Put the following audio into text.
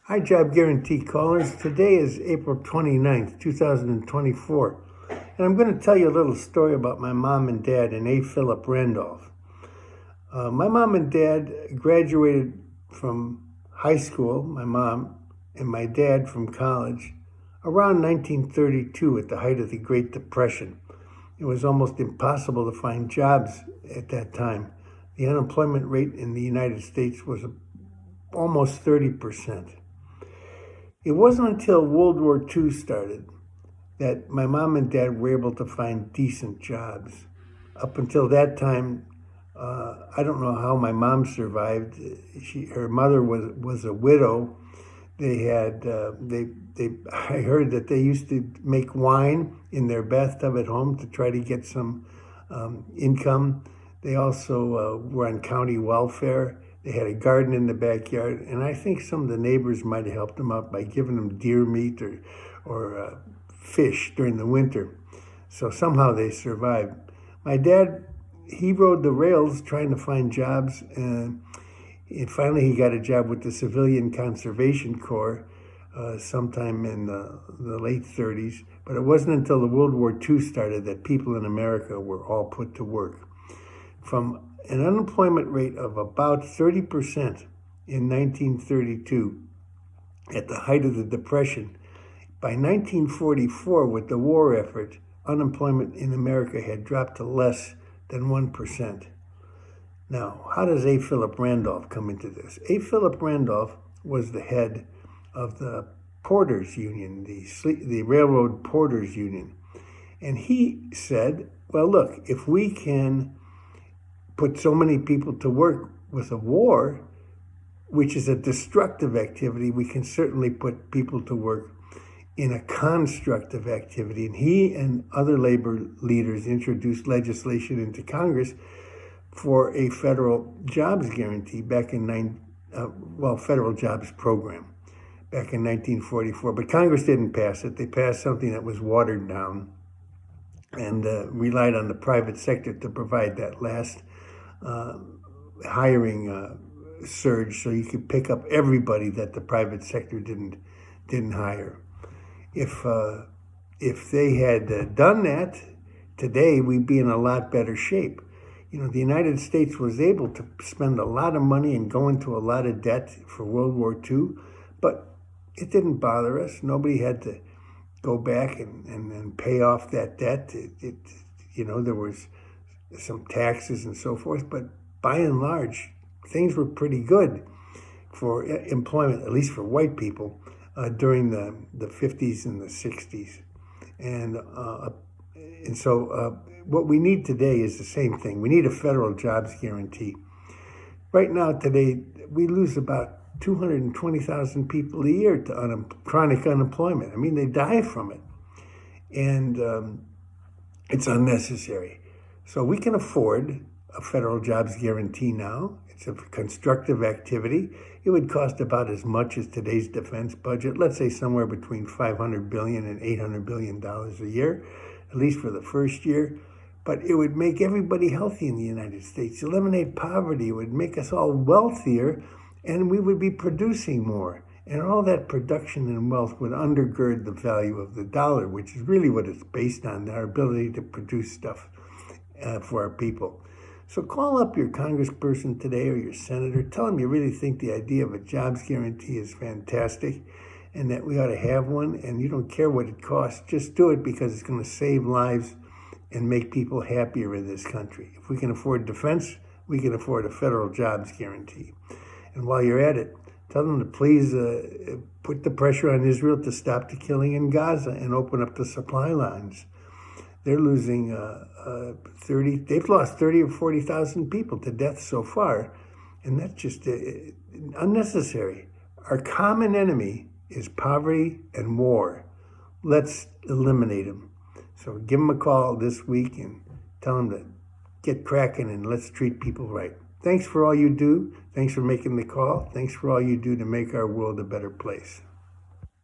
Hi, Job Guarantee callers. Today is April 29th, 2024, and I'm going to tell you a little story about my mom and dad and Phillip Randolph. My mom and dad graduated from high school, my mom, and my dad from college around 1932 at the height of the Great Depression. It was almost impossible to find jobs at that time. The unemployment rate in the United States was almost 30%. It wasn't until World War II started that my mom and dad were able to find decent jobs. Up until that time, I don't know how my mom survived. Her mother was a widow. They had I heard that they used to make wine in their bathtub at home to try to get some income. They also were on county welfare. They had a garden in the backyard, and I think some of the neighbors might have helped them out by giving them deer meat or fish during the winter. So somehow they survived. My dad, he rode the rails trying to find jobs, and finally he got a job with the Civilian Conservation Corps sometime in the late 30s. But it wasn't until the World War II started that people in America were all put to work. From an unemployment rate of about 30% in 1932, at the height of the Depression, by 1944, with the war effort, unemployment in America had dropped to less than 1%. Now, how does Phillip Randolph come into this? Phillip Randolph was the head of the Porters Union, the Railroad Porters Union. And he said, well, look, if we can put so many people to work with a war, which is a destructive activity, we can certainly put people to work in a constructive activity. And he and other labor leaders introduced legislation into Congress for a federal jobs guarantee federal jobs program back in 1944. But Congress didn't pass it. They passed something that was watered down and relied on the private sector to provide that last hiring surge, so you could pick up everybody that the private sector didn't hire. If they had done that, today we'd be in a lot better shape. You know, the United States was able to spend a lot of money and go into a lot of debt for World War II, but it didn't bother us. Nobody had to go back and pay off that debt. There was some taxes and so forth, but by and large, things were pretty good for employment, at least for white people, during the 50s and the 60s. And so what we need today is the same thing. We need a federal jobs guarantee. Right now, today, we lose about 220,000 people a year to chronic unemployment. I mean, they die from it. And it's unnecessary. So we can afford a federal jobs guarantee now. It's a constructive activity. It would cost about as much as today's defense budget, let's say somewhere between $500 billion and $800 billion a year, at least for the first year. But it would make everybody healthy in the United States, eliminate poverty. It would make us all wealthier, and we would be producing more. And all that production and wealth would undergird the value of the dollar, which is really what it's based on, our ability to produce stuff for our people. So call up your congressperson today or your senator. Tell them you really think the idea of a jobs guarantee is fantastic and that we ought to have one, and you don't care what it costs. Just do it because it's going to save lives and make people happier in this country. If we can afford defense, we can afford a federal jobs guarantee. And while you're at it, tell them to please put the pressure on Israel to stop the killing in Gaza and open up the supply lines. They're losing they've lost 30 or 40,000 people to death so far, and that's just unnecessary. Our common enemy is poverty and war. Let's eliminate them. So give them a call this week and tell them to get cracking and let's treat people right. Thanks for all you do. Thanks for making the call. Thanks for all you do to make our world a better place.